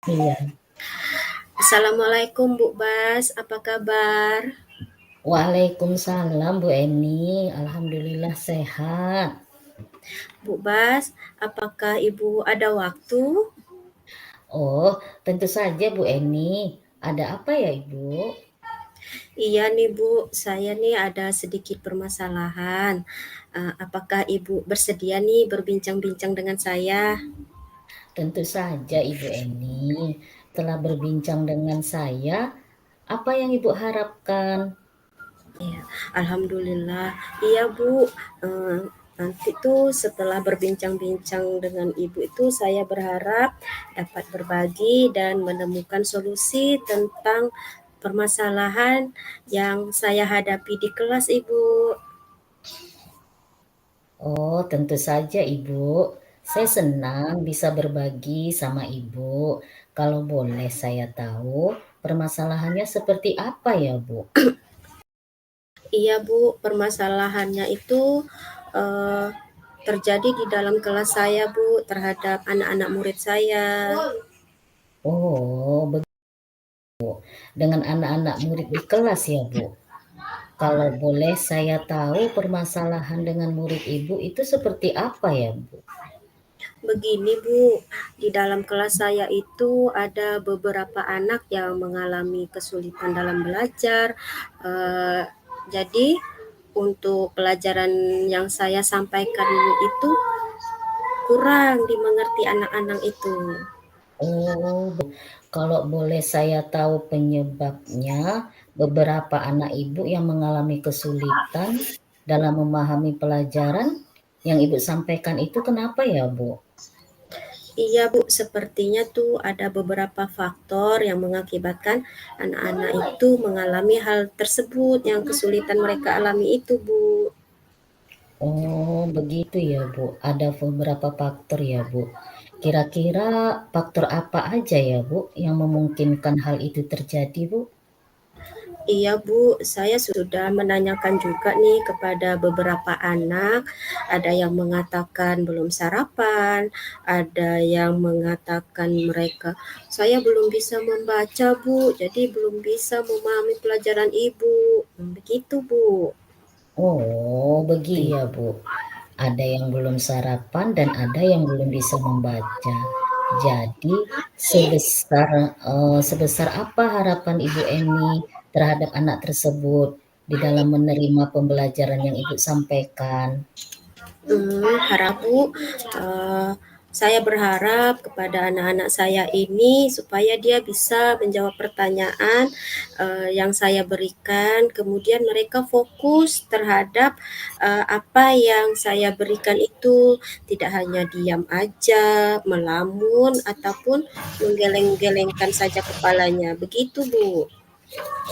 Iya. Assalamualaikum Bu Bas, apa kabar? Waalaikumsalam Bu Eni, alhamdulillah sehat. Bu Bas, apakah Ibu ada waktu? Oh, tentu saja Bu Eni. Ada apa ya Ibu? Iya nih Bu, saya nih ada sedikit permasalahan. Apakah Ibu bersedia nih berbincang-bincang dengan saya? Tentu saja Ibu Eni. Telah berbincang dengan saya, apa yang Ibu harapkan? Iya, alhamdulillah. Iya Bu, eh, nanti tuh setelah berbincang-bincang dengan Ibu itu saya berharap dapat berbagi dan menemukan solusi tentang permasalahan yang saya hadapi di kelas Ibu. Oh, tentu saja Ibu. Saya senang bisa berbagi sama Ibu. Kalau boleh saya tahu, permasalahannya seperti apa ya Bu? Iya Bu, permasalahannya itu eh, terjadi di dalam kelas saya Bu terhadap anak-anak murid saya. Oh, dengan anak-anak murid di kelas ya Bu? Kalau boleh saya tahu permasalahan dengan murid Ibu itu seperti apa ya, Bu? Begini Bu, di dalam kelas saya itu ada beberapa anak yang mengalami kesulitan dalam belajar. Eh, jadi untuk pelajaran yang saya sampaikan itu kurang dimengerti anak-anak itu. Oh, kalau boleh saya tahu penyebabnya, beberapa anak Ibu yang mengalami kesulitan dalam memahami pelajaran yang Ibu sampaikan itu kenapa ya, Bu? Iya Bu, sepertinya tuh ada beberapa faktor yang mengakibatkan anak-anak itu mengalami hal tersebut yang kesulitan mereka alami itu Bu. Oh, begitu ya, Bu. Ada beberapa faktor ya, Bu. Kira-kira faktor apa aja ya, Bu, yang memungkinkan hal itu terjadi, Bu? Iya Bu, saya sudah menanyakan juga nih kepada beberapa anak. Ada yang mengatakan belum sarapan, ada yang mengatakan mereka, saya belum bisa membaca Bu, jadi belum bisa memahami pelajaran Ibu. Begitu Bu. Oh, begitu ya, Bu. Ada yang belum sarapan dan ada yang belum bisa membaca. Jadi sebesar apa harapan Ibu Eni terhadap anak tersebut di dalam menerima pembelajaran yang Ibu sampaikan? Harap Bu, eee, saya berharap kepada anak-anak saya ini supaya dia bisa menjawab pertanyaan, yang saya berikan, kemudian mereka fokus terhadap, apa yang saya berikan itu, tidak hanya diam aja, melamun, ataupun menggeleng-gelengkan saja kepalanya, begitu Bu.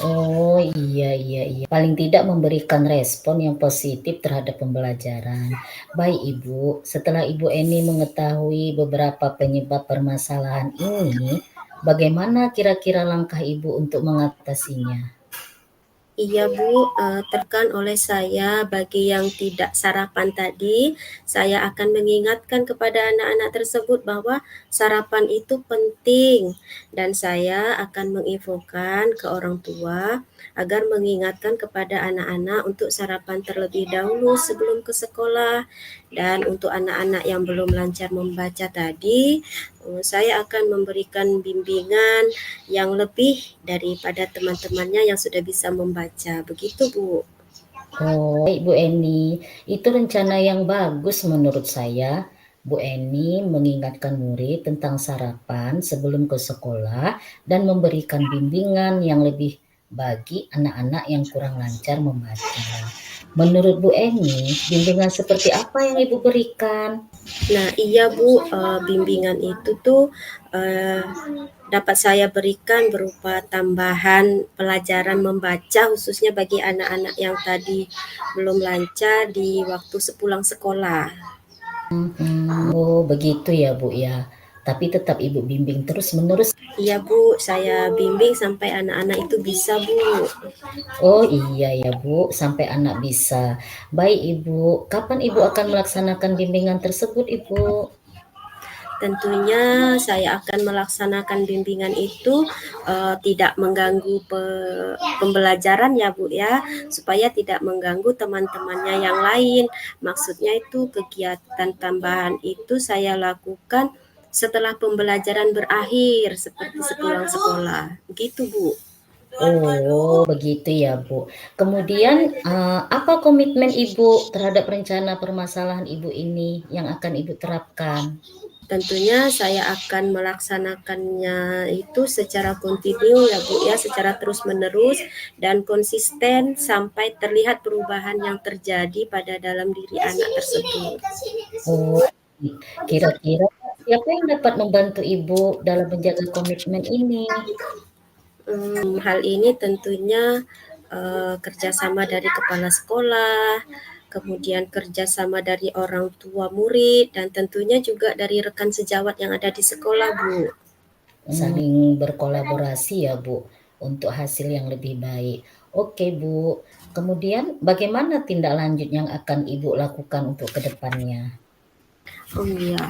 Oh, iya iya iya. Paling tidak memberikan respon yang positif terhadap pembelajaran. Baik Ibu, setelah Ibu Eni mengetahui beberapa penyebab permasalahan ini, bagaimana kira-kira langkah Ibu untuk mengatasinya? Iya Bu, tekan oleh saya bagi yang tidak sarapan tadi, saya akan mengingatkan kepada anak-anak tersebut bahwa sarapan itu penting dan saya akan menginfokan ke orang tua agar mengingatkan kepada anak-anak untuk sarapan terlebih dahulu sebelum ke sekolah. Dan untuk anak-anak yang belum lancar membaca tadi, saya akan memberikan bimbingan yang lebih daripada teman-temannya yang sudah bisa membaca. Begitu, Bu. Oh, baik Bu Eni, itu rencana yang bagus menurut saya. Bu Eni mengingatkan murid tentang sarapan sebelum ke sekolah dan memberikan bimbingan yang lebih bagi anak-anak yang kurang lancar membaca. Menurut Bu Eni, bimbingan seperti apa yang Ibu berikan? Nah, iya Bu, bimbingan itu tuh eh, dapat saya berikan berupa tambahan pelajaran membaca khususnya bagi anak-anak yang tadi belum lancar di waktu sepulang sekolah. Oh, begitu ya Bu ya. Tapi tetap Ibu bimbing terus-menerus. Iya Bu, saya bimbing sampai anak-anak itu bisa Bu. Oh iya ya Bu, sampai anak bisa. Baik Ibu, kapan Ibu akan melaksanakan bimbingan tersebut Ibu? Tentunya saya akan melaksanakan bimbingan itu tidak mengganggu pembelajaran ya Bu ya, supaya tidak mengganggu teman-temannya yang lain. Maksudnya itu kegiatan tambahan itu saya lakukan setelah pembelajaran berakhir seperti sepulang sekolah. Begitu Bu. Oh, begitu ya, Bu. Kemudian, apa komitmen Ibu terhadap rencana permasalahan Ibu ini yang akan Ibu terapkan? Tentunya saya akan melaksanakannya itu secara kontinu ya Bu ya, secara terus-menerus dan konsisten sampai terlihat perubahan yang terjadi pada dalam diri anak tersebut. Oh, kira-kira siapa yang dapat membantu Ibu dalam menjaga komitmen ini? Hal ini tentunya kerjasama dari kepala sekolah, kemudian kerjasama dari orang tua murid, dan tentunya juga dari rekan sejawat yang ada di sekolah, Bu. Saling berkolaborasi ya, Bu, untuk hasil yang lebih baik. Oke, Bu. Kemudian bagaimana tindak lanjut yang akan Ibu lakukan untuk ke depannya? Oh iya,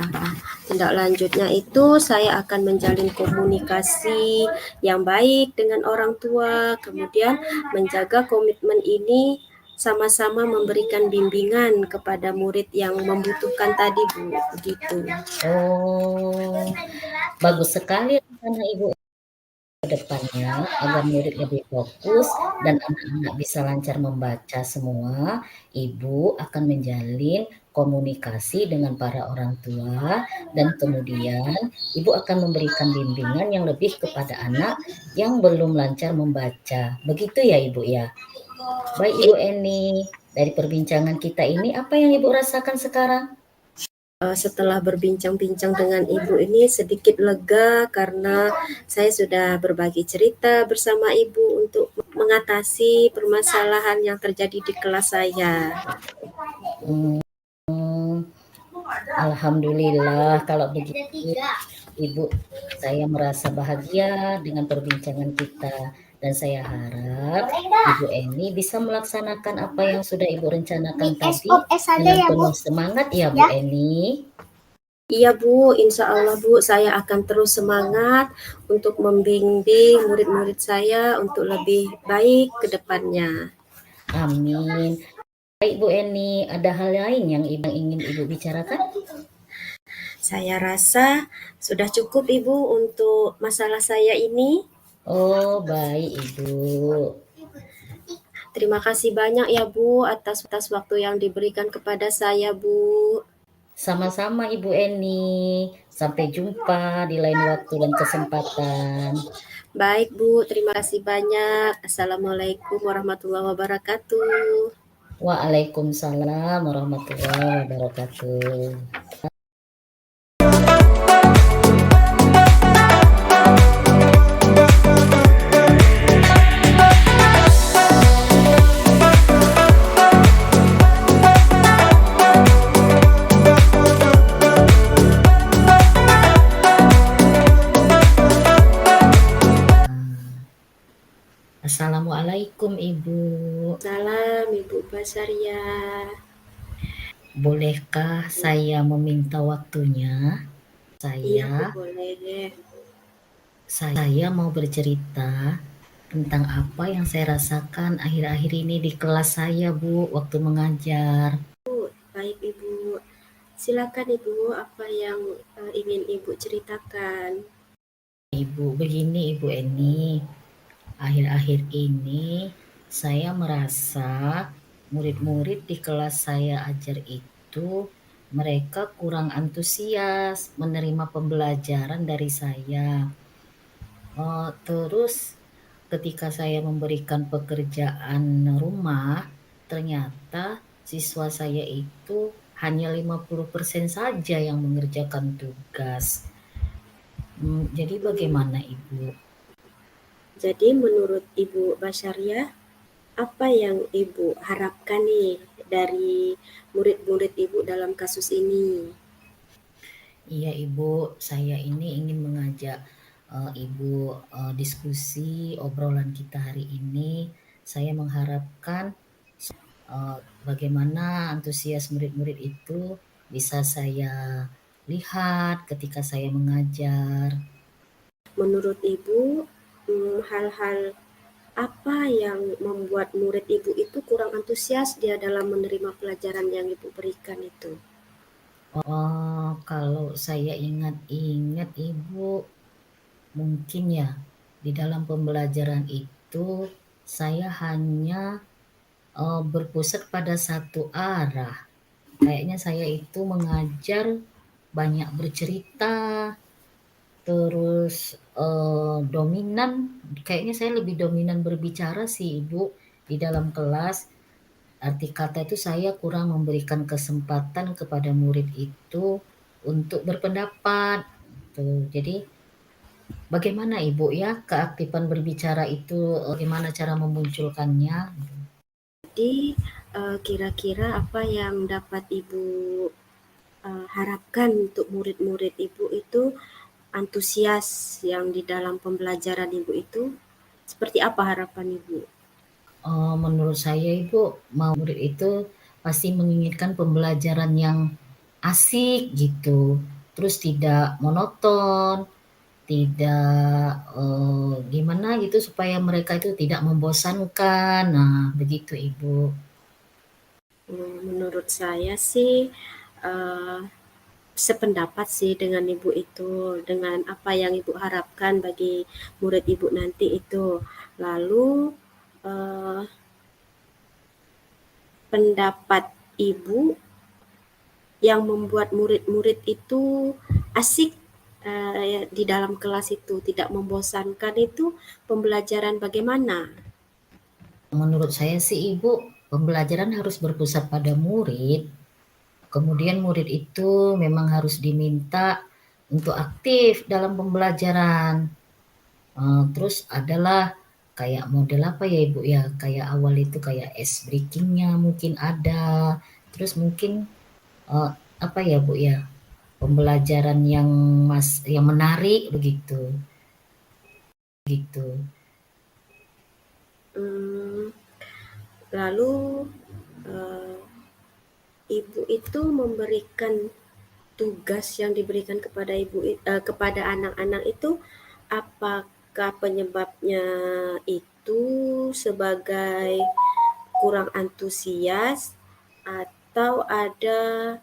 tindak lanjutnya itu saya akan menjalin komunikasi yang baik dengan orang tua, kemudian menjaga komitmen ini sama-sama memberikan bimbingan kepada murid yang membutuhkan tadi, Bu, begitu. Oh, bagus sekali rencana Ibu ke depannya agar murid lebih fokus dan anak-anak bisa lancar membaca semua. Ibu akan menjalin komunikasi dengan para orang tua dan kemudian Ibu akan memberikan bimbingan yang lebih kepada anak yang belum lancar membaca. Begitu ya, Ibu ya? Baik, Ibu Eni, dari perbincangan kita ini apa yang Ibu rasakan sekarang? Setelah berbincang-bincang dengan Ibu ini sedikit lega karena saya sudah berbagi cerita bersama Ibu untuk mengatasi permasalahan yang terjadi di kelas saya. Hmm, Alhamdulillah kalau begitu Ibu, saya merasa bahagia dengan perbincangan kita dan saya harap Ibu Eni bisa melaksanakan apa yang sudah Ibu rencanakan tadi dengan penuh semangat ya Bu Eni. Iya Bu, insya Allah Bu, saya akan terus semangat untuk membimbing murid-murid saya untuk lebih baik ke depannya. Amin. Baik Bu Eni, ada hal lain yang ingin Ibu bicarakan? Saya rasa sudah cukup Ibu untuk masalah saya ini. Oh, baik Ibu. Terima kasih banyak ya Bu atas waktu yang diberikan kepada saya Bu. Sama-sama Ibu Eni. Sampai jumpa di lain waktu dan kesempatan. Baik Bu, terima kasih banyak. Assalamualaikum warahmatullahi wabarakatuh. Waalaikumsalam warahmatullahi wabarakatuh. Assalamualaikum Ibu. Salam Ibu Basaria. Bolehkah saya meminta waktunya? Iya Bu, Saya boleh. saya mau bercerita tentang apa yang saya rasakan akhir-akhir ini di kelas saya, Bu, waktu mengajar. Baik Ibu. Silakan Ibu, apa yang ingin Ibu ceritakan? Ibu, begini Ibu Eni, akhir-akhir ini saya merasa murid-murid di kelas saya ajar itu mereka kurang antusias menerima pembelajaran dari saya. Terus ketika saya memberikan pekerjaan rumah, ternyata siswa saya itu hanya 50% saja yang mengerjakan tugas. Jadi bagaimana Ibu? Jadi menurut Ibu Basaria, apa yang Ibu harapkan nih dari murid-murid Ibu dalam kasus ini? Iya Ibu, saya ini ingin mengajak Ibu diskusi obrolan kita hari ini. Saya mengharapkan bagaimana antusias murid-murid itu bisa saya lihat ketika saya mengajar. Menurut Ibu, hal-hal apa yang membuat murid Ibu itu kurang antusias dia dalam menerima pelajaran yang Ibu berikan itu? Oh, kalau saya ingat-ingat Ibu, mungkin ya di dalam pembelajaran itu saya hanya berpusat pada satu arah. Kayaknya saya itu mengajar banyak bercerita, terus dominan, kayaknya saya lebih dominan berbicara sih Ibu di dalam kelas. Arti kata itu saya kurang memberikan kesempatan kepada murid itu untuk berpendapat. Tuh. Jadi bagaimana Ibu ya keaktifan berbicara itu, bagaimana cara memunculkannya? Jadi, kira-kira apa yang dapat Ibu harapkan untuk murid-murid Ibu itu antusias yang di dalam pembelajaran Ibu itu? Seperti apa harapan Ibu? Menurut saya Ibu, mau murid itu pasti menginginkan pembelajaran yang asik gitu, terus tidak monoton, tidak gimana gitu supaya mereka itu tidak membosankan. Nah, begitu Ibu. Menurut saya sih sependapat sih dengan Ibu itu, dengan apa yang Ibu harapkan bagi murid Ibu nanti itu. Lalu pendapat Ibu yang membuat murid-murid itu asik di dalam kelas itu, tidak membosankan itu pembelajaran bagaimana? Menurut saya sih Ibu, pembelajaran harus berpusat pada murid. Kemudian murid itu memang harus diminta untuk aktif dalam pembelajaran. Terus adalah kayak model apa ya Ibu ya, kayak awal itu kayak ice breaking-nya mungkin ada, terus mungkin apa ya Bu ya, pembelajaran yang menarik begitu. Gitu. Lalu Ibu itu memberikan tugas yang diberikan kepada kepada anak-anak itu, apakah penyebabnya itu sebagai kurang antusias atau ada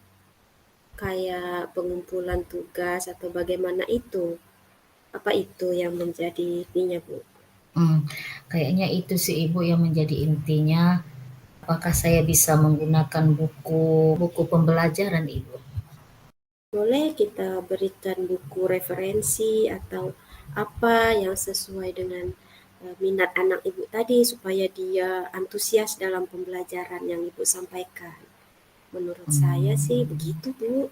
kayak pengumpulan tugas atau bagaimana itu? Apa itu yang menjadi ininya, Bu? Kayaknya itu sih Ibu yang menjadi intinya. Apakah saya bisa menggunakan buku pembelajaran Ibu? Boleh kita berikan buku referensi atau apa yang sesuai dengan minat anak Ibu tadi supaya dia antusias dalam pembelajaran yang Ibu sampaikan. Menurut saya sih begitu, Bu.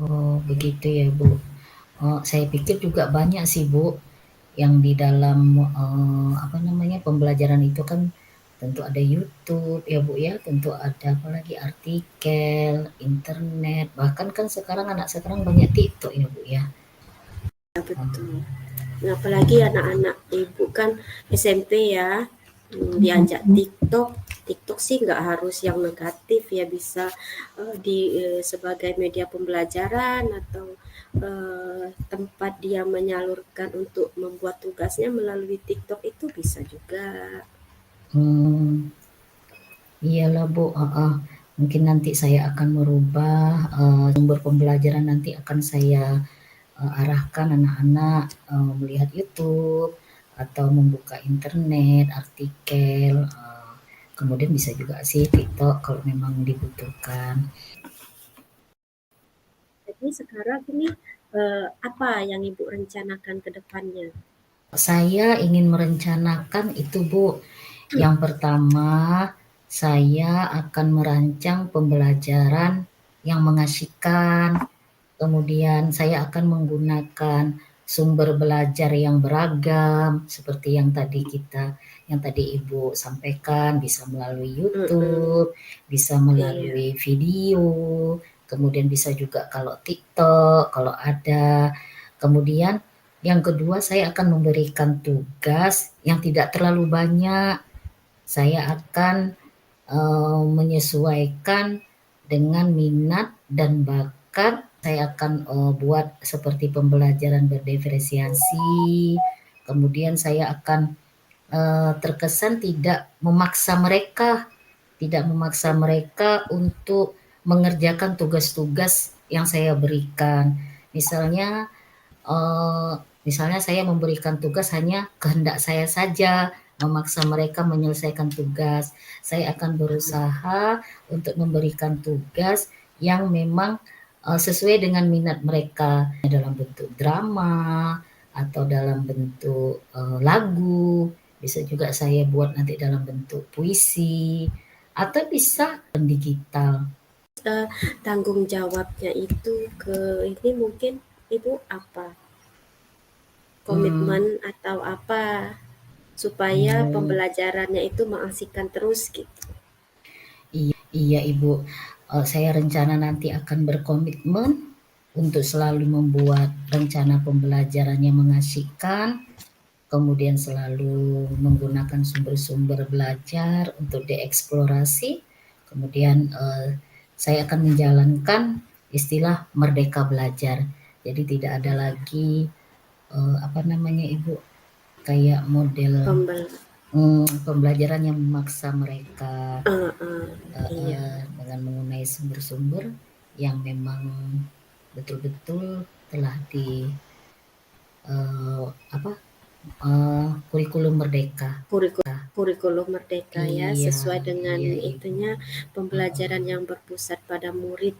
Oh, begitu ya Bu. Saya pikir juga banyak sih Bu yang di dalam pembelajaran itu kan tentu ada YouTube ya Bu ya, tentu ada apalagi artikel, internet, bahkan kan sekarang anak sekarang banyak TikTok ya Bu ya. Ya, betul. Nah, apalagi anak-anak Ibu kan SMP ya, diajak TikTok. TikTok sih nggak harus yang negatif ya, bisa sebagai media pembelajaran atau tempat dia menyalurkan untuk membuat tugasnya melalui TikTok itu bisa juga. Iyalah Bu, mungkin nanti saya akan merubah sumber pembelajaran, nanti akan saya arahkan anak-anak melihat YouTube atau membuka internet, artikel, kemudian bisa juga sih TikTok kalau memang dibutuhkan. Jadi sekarang ini apa yang Ibu rencanakan ke depannya? Saya ingin merencanakan itu Bu. Yang pertama, saya akan merancang pembelajaran yang mengasyikkan. Kemudian saya akan menggunakan sumber belajar yang beragam seperti yang tadi Ibu sampaikan, bisa melalui YouTube, bisa melalui video, kemudian bisa juga kalau TikTok, kalau ada. Kemudian yang kedua, saya akan memberikan tugas yang tidak terlalu banyak. Saya akan menyesuaikan dengan minat dan bakat saya akan buat seperti pembelajaran berdiferensiasi, kemudian saya akan terkesan tidak memaksa mereka untuk mengerjakan tugas-tugas yang saya berikan. Misalnya saya memberikan tugas hanya kehendak saya saja, memaksa mereka menyelesaikan tugas. Saya akan berusaha untuk memberikan tugas yang memang sesuai dengan minat mereka, dalam bentuk drama atau dalam bentuk lagu. Bisa juga saya buat nanti dalam bentuk puisi atau bisa digital. Tanggung jawabnya itu ke ini mungkin Ibu apa? Komitmen atau apa supaya pembelajarannya itu mengasihkan terus gitu. Iya Ibu, saya rencana nanti akan berkomitmen untuk selalu membuat rencana pembelajaran yang mengasihkan, kemudian selalu menggunakan sumber-sumber belajar untuk dieksplorasi, kemudian saya akan menjalankan istilah merdeka belajar. Jadi tidak ada lagi Ibu, kayak model pembelajaran yang memaksa mereka Iya. dengan menggunakan sumber-sumber yang memang betul-betul telah di kurikulum merdeka. Kurikulum merdeka ya, Iya, sesuai dengan iya, Ibu. itunya pembelajaran yang berpusat pada murid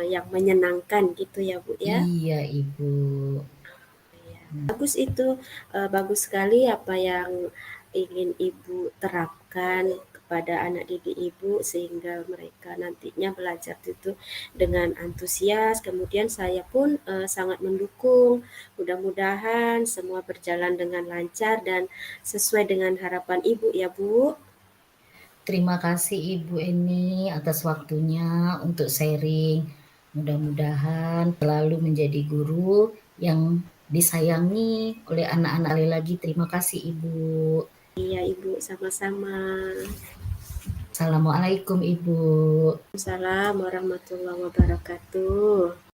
yang menyenangkan gitu ya Bu ya. Iya Ibu. Bagus itu, bagus sekali apa yang ingin Ibu terapkan kepada anak didik Ibu sehingga mereka nantinya belajar itu dengan antusias. Kemudian saya pun sangat mendukung. Mudah-mudahan semua berjalan dengan lancar dan sesuai dengan harapan Ibu ya Bu. Terima kasih Ibu Eni atas waktunya untuk sharing. Mudah-mudahan selalu menjadi guru yang disayangi oleh anak-anak. Sekali lagi terima kasih Ibu. Iya Ibu, sama-sama. Assalamualaikum Ibu. Waalaikumsalam warahmatullahi wabarakatuh.